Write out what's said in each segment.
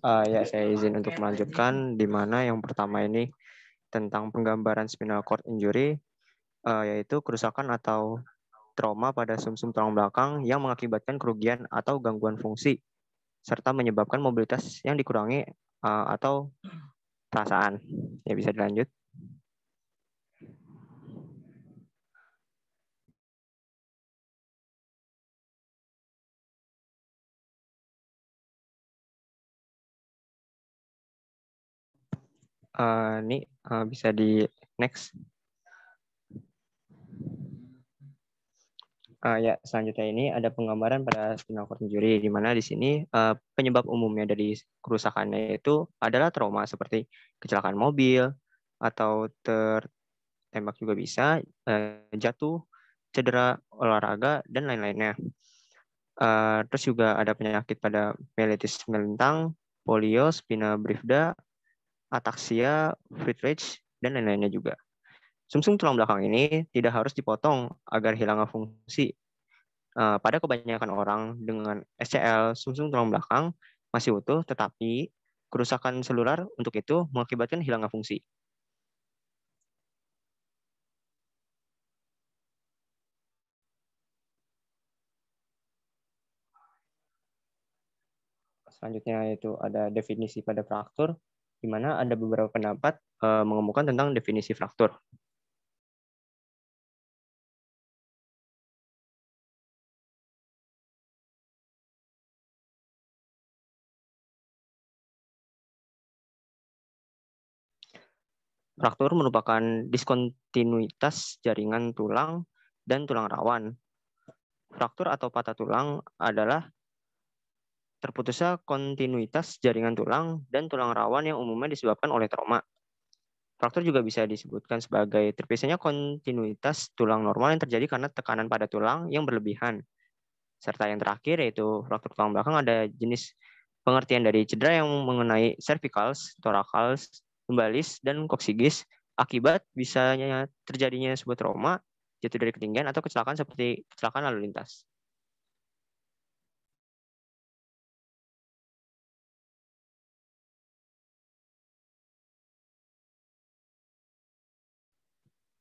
Ya, saya izin untuk melanjutkan, di mana yang pertama ini tentang penggambaran spinal cord injury, yaitu kerusakan atau trauma pada sumsum tulang belakang yang mengakibatkan kerugian atau gangguan fungsi, serta menyebabkan mobilitas yang dikurangi atau perasaan. Ya, bisa dilanjut. Ini bisa di next. Ya, selanjutnya ini ada penggambaran pada spinal cord injury, di mana di sini penyebab umumnya dari kerusakannya itu adalah trauma seperti kecelakaan mobil atau tertembak juga bisa, jatuh, cedera olahraga, dan lain-lainnya. Terus juga ada penyakit pada mellitus melintang, polio, spina bifida, ataksia, Friedreich, dan lain-lainnya juga. Sumsum tulang belakang ini tidak harus dipotong agar hilang fungsi. Pada kebanyakan orang dengan SCL, sumsum tulang belakang masih utuh, tetapi kerusakan seluler untuk itu mengakibatkan hilangnya fungsi. Selanjutnya itu ada definisi pada fraktur, di mana ada beberapa pendapat mengemukakan tentang definisi fraktur. Fraktur merupakan diskontinuitas jaringan tulang dan tulang rawan. Fraktur atau patah tulang adalah terputusnya kontinuitas jaringan tulang dan tulang rawan yang umumnya disebabkan oleh trauma. Fraktur juga bisa disebutkan sebagai terpisahnya kontinuitas tulang normal yang terjadi karena tekanan pada tulang yang berlebihan. Serta yang terakhir yaitu fraktur tulang belakang, ada jenis pengertian dari cedera yang mengenai cervicals, thoracals, lumbalis, dan coccygeus akibat bisanya terjadinya sebuah trauma, jatuh dari ketinggian, atau kecelakaan seperti kecelakaan lalu lintas.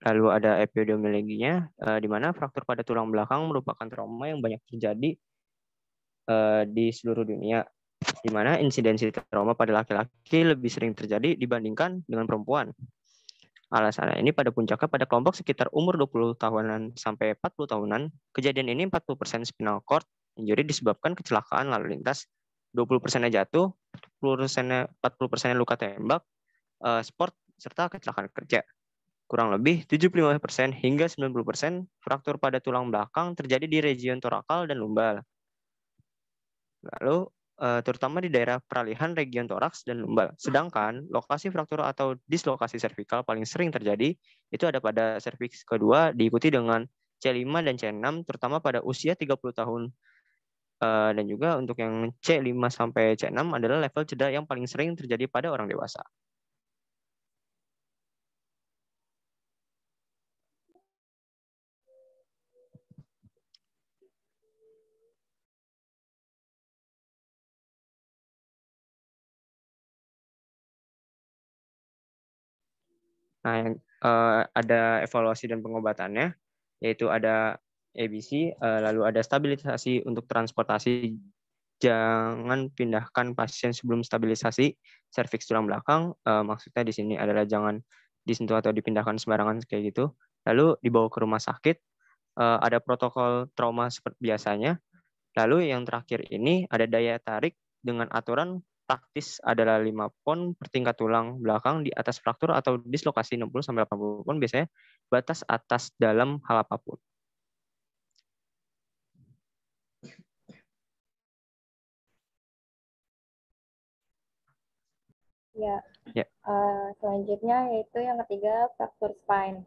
Lalu ada epidemiologinya, di mana fraktur pada tulang belakang merupakan trauma yang banyak terjadi di seluruh dunia, di mana insidensi trauma pada laki-laki lebih sering terjadi dibandingkan dengan perempuan. Alasannya ini pada puncaknya pada kelompok sekitar umur 20 tahunan sampai 40 tahunan, kejadian ini 40% spinal cord injury disebabkan kecelakaan lalu lintas, 20%-nya jatuh, 40%-nya luka tembak, sport, serta kecelakaan kerja. Kurang lebih 75% hingga 90% fraktur pada tulang belakang terjadi di region torakal dan lumbal. Lalu terutama di daerah peralihan region toraks dan lumbal. Sedangkan lokasi fraktur atau dislokasi servikal paling sering terjadi itu ada pada serviks kedua, diikuti dengan C5 dan C6 terutama pada usia 30 tahun. Dan juga untuk yang C5 sampai C6 adalah level cedera yang paling sering terjadi pada orang dewasa. Nah, yang ada evaluasi dan pengobatannya, yaitu ada ABC, lalu ada stabilisasi untuk transportasi. Jangan pindahkan pasien sebelum stabilisasi serviks tulang belakang. Maksudnya di sini adalah jangan disentuh atau dipindahkan sembarangan kayak gitu. Lalu dibawa ke rumah sakit. Ada protokol trauma seperti biasanya. Lalu yang terakhir ini ada daya tarik dengan aturan praktis adalah 5 pon per tingkat tulang belakang di atas fraktur atau dislokasi 60-80 pon biasanya batas atas dalam hal apapun. Ya. Ya. Selanjutnya yaitu yang ketiga fraktur spine.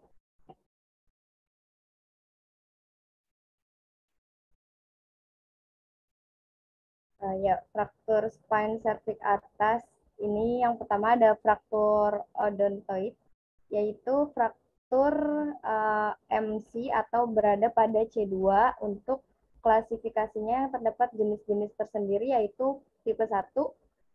Ya, fraktur spine cervix atas ini yang pertama ada fraktur odontoid, yaitu fraktur MC atau berada pada C2. Untuk klasifikasinya terdapat jenis-jenis tersendiri yaitu tipe 1,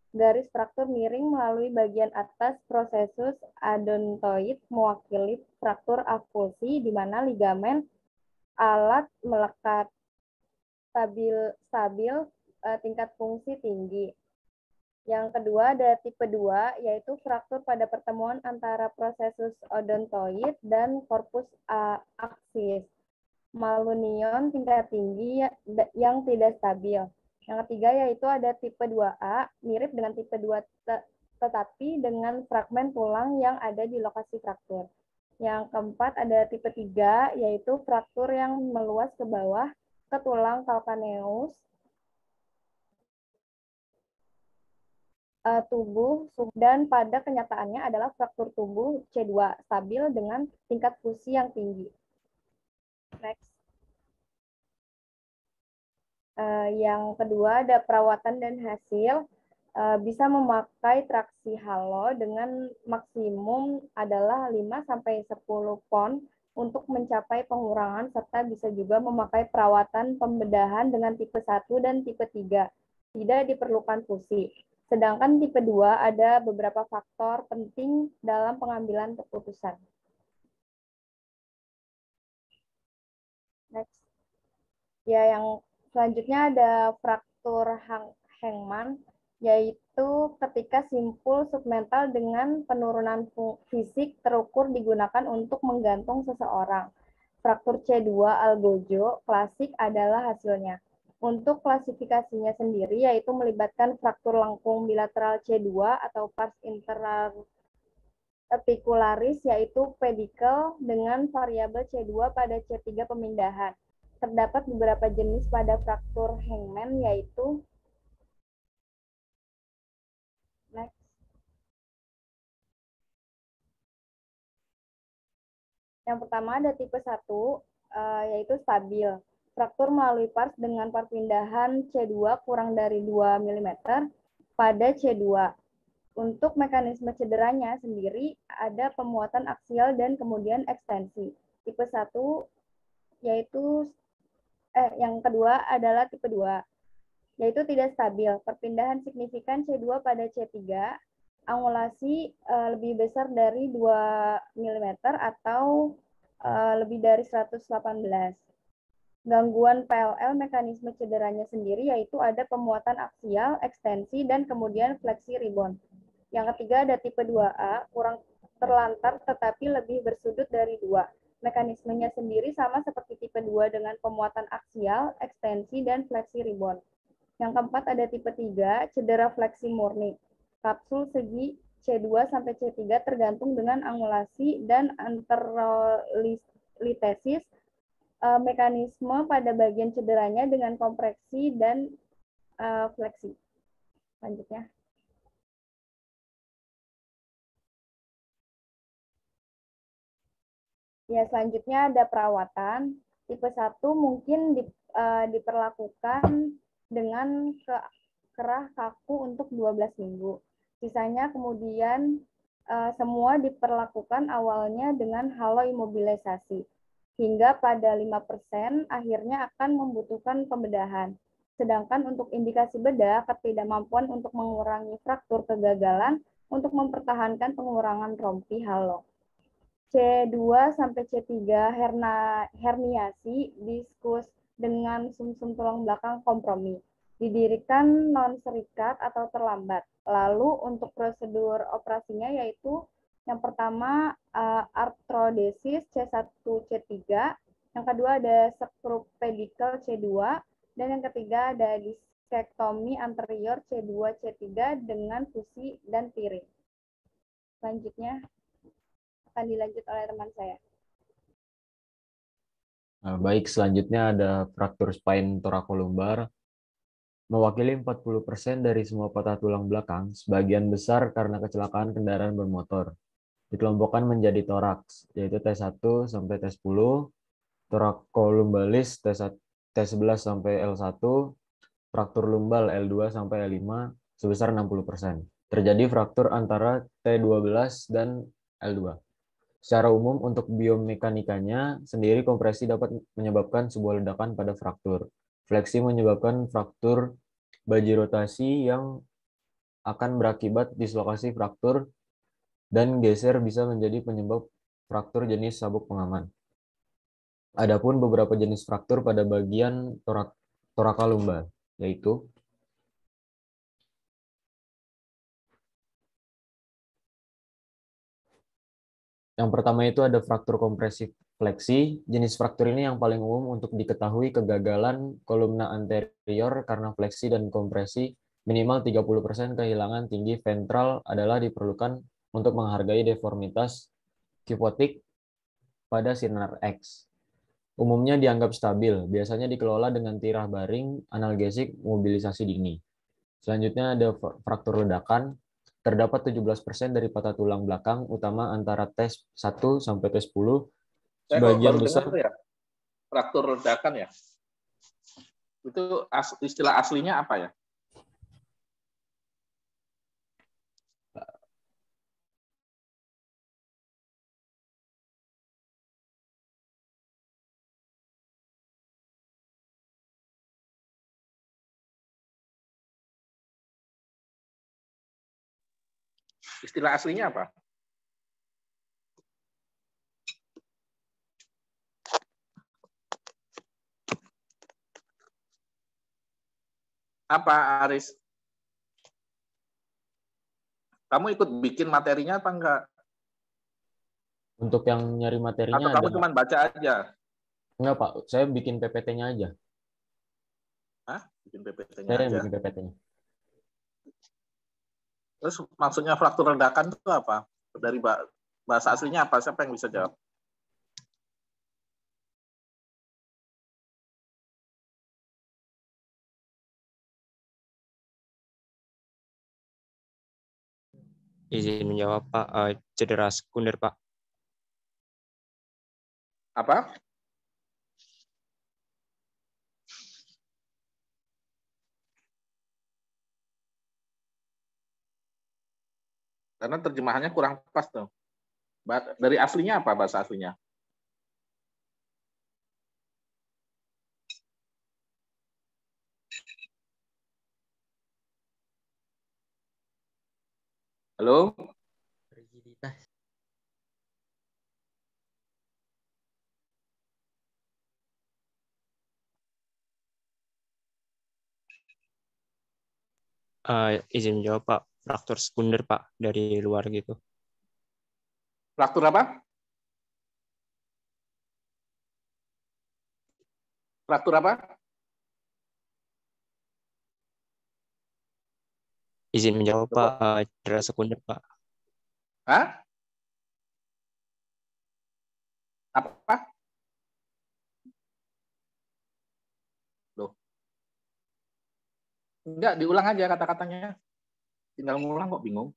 Garis fraktur miring melalui bagian atas prosesus adontoid mewakili fraktur avulsi di mana ligamen alat melekat stabil tingkat fungsi tinggi. Yang kedua ada tipe 2, yaitu fraktur pada pertemuan antara prosesus odontoid dan korpus aksis. Malunion tingkat tinggi yang tidak stabil. Yang ketiga yaitu ada tipe 2A, mirip dengan tipe 2 tetapi dengan fragmen tulang yang ada di lokasi fraktur. Yang keempat ada tipe 3, yaitu fraktur yang meluas ke bawah ke tulang kalkaneus tubuh dan pada kenyataannya adalah fraktur tubuh C2 stabil dengan tingkat fusi yang tinggi. Next. Yang kedua ada perawatan dan hasil. Bisa memakai traksi halo dengan maksimum adalah 5-10 pon untuk mencapai pengurangan serta bisa juga memakai perawatan pembedahan dengan tipe 1 dan tipe 3. Tidak diperlukan fusi. Sedangkan tipe 2 ada beberapa faktor penting dalam pengambilan keputusan. Next. Ya, yang selanjutnya ada fraktur Hangman, yaitu ketika simpul submental dengan penurunan fisik terukur digunakan untuk menggantung seseorang. Fraktur C2 Algojo klasik adalah hasilnya. Untuk klasifikasinya sendiri yaitu melibatkan fraktur lengkung bilateral C2 atau pars interarticularis yaitu pedicle dengan variabel C2 pada C3 pemindahan. Terdapat beberapa jenis pada fraktur Hangman yaitu next. Yang pertama ada tipe 1 yaitu stabil. Fraktur melalui pars dengan perpindahan C2 kurang dari 2 mm pada C2. Untuk mekanisme cederanya sendiri ada pemuatan aksial dan kemudian ekstensi. Tipe 1 yaitu yang kedua adalah tipe 2 yaitu tidak stabil. Perpindahan signifikan C2 pada C3, angulasi lebih besar dari 2 mm atau lebih dari 118. Gangguan PLL mekanisme cederanya sendiri yaitu ada pemuatan aksial, ekstensi, dan kemudian fleksi rebound. Yang ketiga ada tipe 2A, kurang terlantar tetapi lebih bersudut dari 2. Mekanismenya sendiri sama seperti tipe 2 dengan pemuatan aksial, ekstensi, dan fleksi rebound. Yang keempat ada tipe 3, cedera fleksi murni. Kapsul segi C2 sampai C3 tergantung dengan angulasi dan anterolitesis mekanisme pada bagian cederanya dengan kompreksi dan fleksi. Lanjutnya. Ya, selanjutnya ada perawatan. Tipe 1 mungkin diperlakukan dengan kerah kaku untuk 12 minggu. Sisanya kemudian semua diperlakukan awalnya dengan haloimobilisasi. Hingga pada 5% akhirnya akan membutuhkan pembedahan. Sedangkan untuk indikasi bedah, ketidakmampuan untuk mengurangi fraktur kegagalan untuk mempertahankan pengurangan rompi halo. C2 sampai C3 herniasi diskus dengan sumsum tulang belakang kompromi. Didirikan non-serikat atau terlambat. Lalu untuk prosedur operasinya yaitu yang pertama arthrodesis C1 C3, yang kedua ada skrup pedicle C2, dan yang ketiga ada diskektomi anterior C2 C3 dengan fusi dan piring. Selanjutnya akan dilanjut oleh teman saya. Baik, selanjutnya ada fraktur spine thoracolumbar. Mewakili 40% dari semua patah tulang belakang, sebagian besar karena kecelakaan kendaraan bermotor. Dikelompokkan menjadi toraks, yaitu T1 sampai T10, thoracolumbalis T11 sampai L1, fraktur lumbal L2 sampai L5 sebesar 60%. Terjadi fraktur antara T12 dan L2. Secara umum, untuk biomekanikanya sendiri, kompresi dapat menyebabkan sebuah ledakan pada fraktur. Fleksi menyebabkan fraktur baji rotasi yang akan berakibat dislokasi fraktur dan geser bisa menjadi penyebab fraktur jenis sabuk pengaman. Adapun beberapa jenis fraktur pada bagian toraka lumbar, yaitu yang pertama itu ada fraktur kompresi fleksi. Jenis fraktur ini yang paling umum untuk diketahui kegagalan kolumna anterior karena fleksi dan kompresi minimal 30% kehilangan tinggi ventral adalah diperlukan untuk menghargai deformitas kifotik pada sinar X. Umumnya dianggap stabil, biasanya dikelola dengan tirah baring, analgesik, mobilisasi dini. Selanjutnya ada fraktur ledakan. Terdapat 17% dari patah tulang belakang, utama antara T1 sampai T10. Saya kok Sebagian baru besar dengar tuh ya, fraktur ledakan ya. Itu istilah aslinya apa ya? Istilah aslinya apa? Apa, Aris? Kamu ikut bikin materinya apa enggak? untuk yang nyari materinya Atau kamu ada. cuma baca aja? Enggak, Pak. Saya bikin PPT-nya aja. Hah? Bikin PPT-nya Saya yang aja. bikin PPT-nya. Terus maksudnya fraktur ledakan itu apa? Dari bahasa aslinya apa? Siapa yang bisa jawab? Izin menjawab, Pak. Cedera sekunder, Pak. Apa? Karena terjemahannya kurang pas tuh. Dari aslinya apa bahasa aslinya? Halo? Rigiditas. Izin menjawab, Pak. Fraktur sekunder, Pak, dari luar gitu. Fraktur apa? Fraktur apa? Izin menjawab, Pak. Cedera sekunder, Pak. Hah? Apa? Loh. Enggak, diulang aja kata-katanya. Tinggal ngulang kok bingung.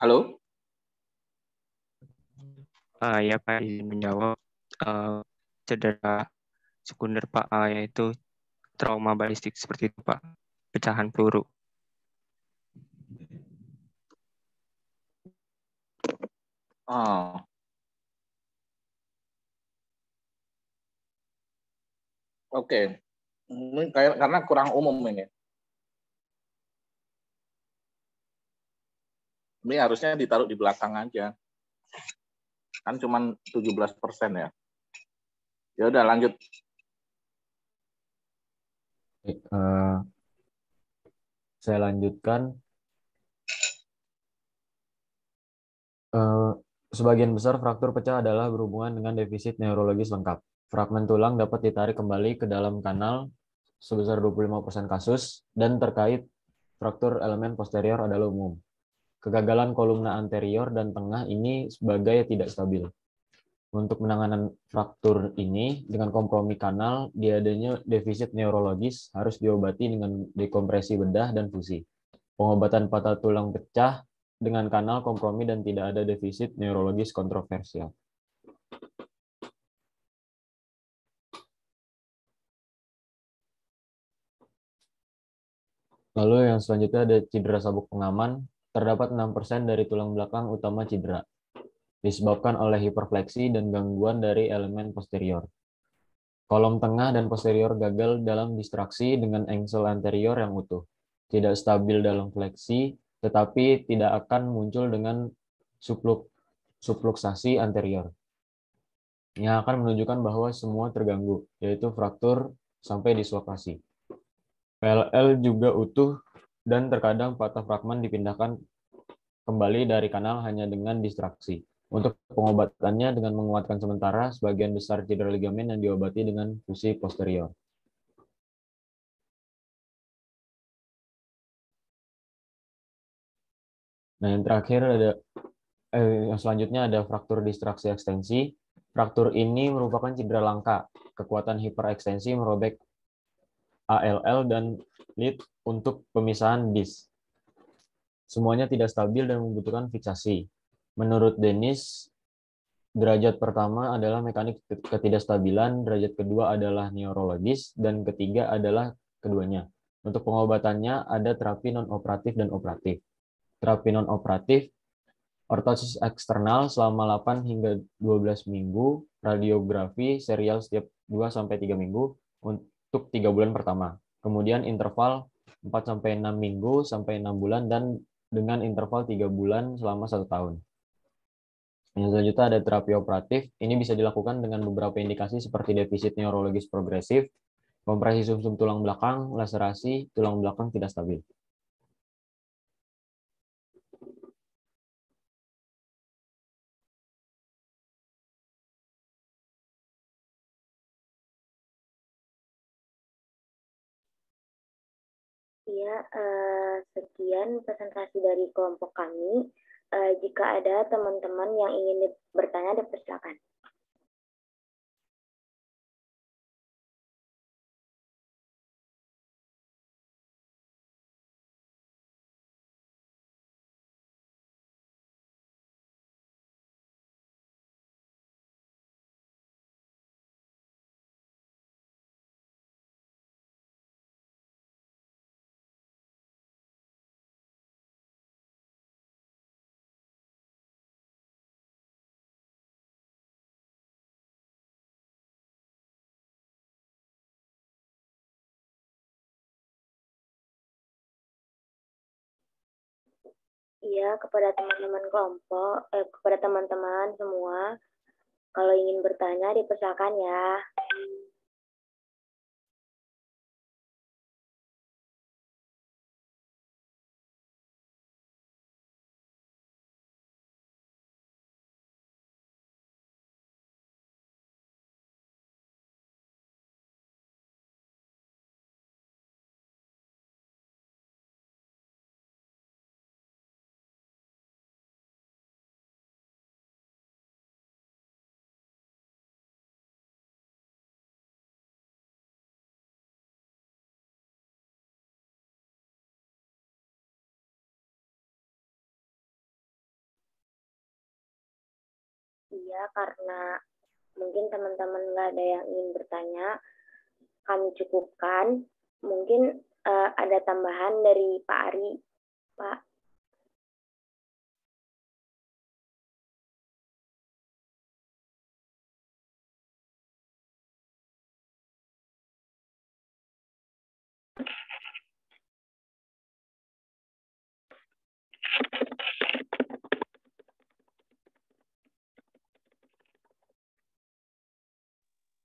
Halo? Ya, Pak. Izin menjawab. Cedera sekunder, Pak, yaitu trauma balistik seperti itu, Pak. Pecahan peluru. Oh. Oke. Ini karena kurang umum ini. Ini harusnya ditaruh di belakang aja. Kan cuma 17% ya. Ya udah lanjut. Saya lanjutkan. Sebagian besar fraktur pecah adalah berhubungan dengan defisit neurologis lengkap. Fragmen tulang dapat ditarik kembali ke dalam kanal sebesar 25% kasus, dan terkait fraktur elemen posterior adalah umum. Kegagalan kolumna anterior dan tengah ini sebagai tidak stabil. Untuk penanganan fraktur ini, dengan kompromi kanal, diadanya defisit neurologis harus diobati dengan dekompresi bedah dan fusi. Pengobatan patah tulang pecah dengan kanal kompromi dan tidak ada defisit neurologis kontroversial. Lalu yang selanjutnya ada cedera sabuk pengaman. Terdapat 6% dari tulang belakang utama cedera, disebabkan oleh hiperfleksi dan gangguan dari elemen posterior. Kolom tengah dan posterior gagal dalam distraksi dengan engsel anterior yang utuh. Tidak stabil dalam fleksi, tetapi tidak akan muncul dengan subluxasi anterior. Yang akan menunjukkan bahwa semua terganggu, yaitu fraktur sampai dislokasi. PLL juga utuh dan terkadang patah fragmen dipindahkan kembali dari kanal hanya dengan distraksi. Untuk pengobatannya dengan menguatkan sementara sebagian besar cedera ligamen yang diobati dengan fusi posterior. Nah, yang terakhir yang selanjutnya ada fraktur distraksi ekstensi. Fraktur ini merupakan cedera langka. Kekuatan hiperekstensi merobek ALL dan lead untuk pemisahan dis. Semuanya tidak stabil dan membutuhkan fiksasi. Menurut Dennis, derajat pertama adalah mekanik ketidakstabilan, derajat kedua adalah neurologis, dan ketiga adalah keduanya. Untuk pengobatannya ada terapi non-operatif dan operatif. Terapi non-operatif, ortosis eksternal selama 8 hingga 12 minggu, radiografi serial setiap 2-3 minggu untuk 3 bulan pertama. Kemudian interval 4-6 minggu sampai 6 bulan dan dengan interval 3 bulan selama 1 tahun. Yang selanjutnya ada terapi operatif. Ini bisa dilakukan dengan beberapa indikasi seperti defisit neurologis progresif, kompresi sumsum tulang belakang, laserasi, tulang belakang tidak stabil. Ya, sekian presentasi dari kelompok kami. Jika ada teman-teman yang ingin bertanya, dipersilakan. Iya, kepada teman-teman kelompok, kepada teman-teman semua, kalau ingin bertanya dipersilakan ya. Iya, karena mungkin teman-teman nggak ada yang ingin bertanya, kami cukupkan. Mungkin ada tambahan dari Pak Ari, Pak.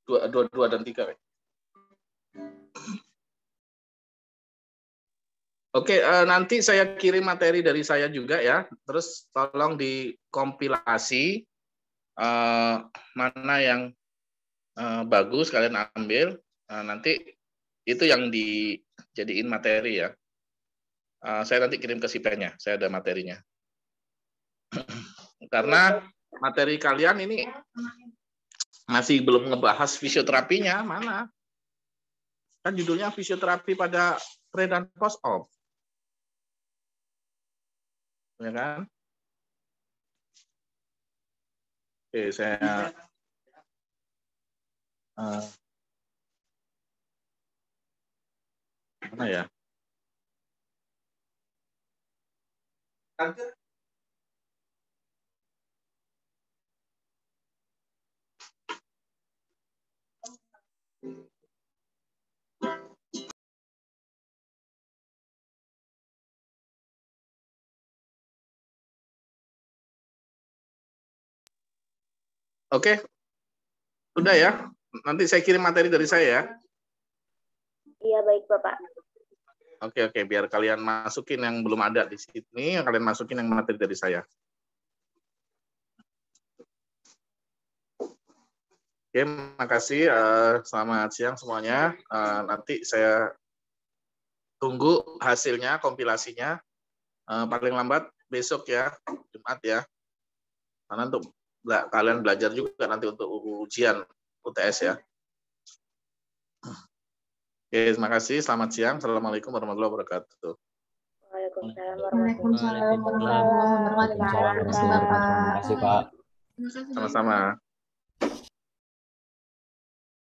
Dua dan tiga. Oke, nanti saya kirim materi dari saya juga ya. Terus tolong dikompilasi mana yang bagus kalian ambil. Nanti itu yang dijadiin materi ya. Saya nanti kirim ke Sipen-nya. Saya ada materinya. Karena materi kalian ini masih belum ngebahas fisioterapinya, mana? Kan judulnya fisioterapi pada pre dan post op. Ya kan? Oke, saya mana ya? Oke, udah ya. Nanti saya kirim materi dari saya ya. Iya, baik Bapak. Oke, biar kalian masukin yang belum ada di sini, kalian masukin yang materi dari saya. Oke, makasih. Selamat siang semuanya. Nanti saya tunggu hasilnya, kompilasinya. Paling lambat besok ya, Jumat ya. Karena untuk kalian belajar juga nanti untuk ujian UTS ya. Oke, terima kasih. Selamat siang. Assalamualaikum warahmatullahi wabarakatuh. Waalaikumsalam Waalaikumsalam warahmatullahi wabarakatuh. Terima kasih, Pak. Sama-sama.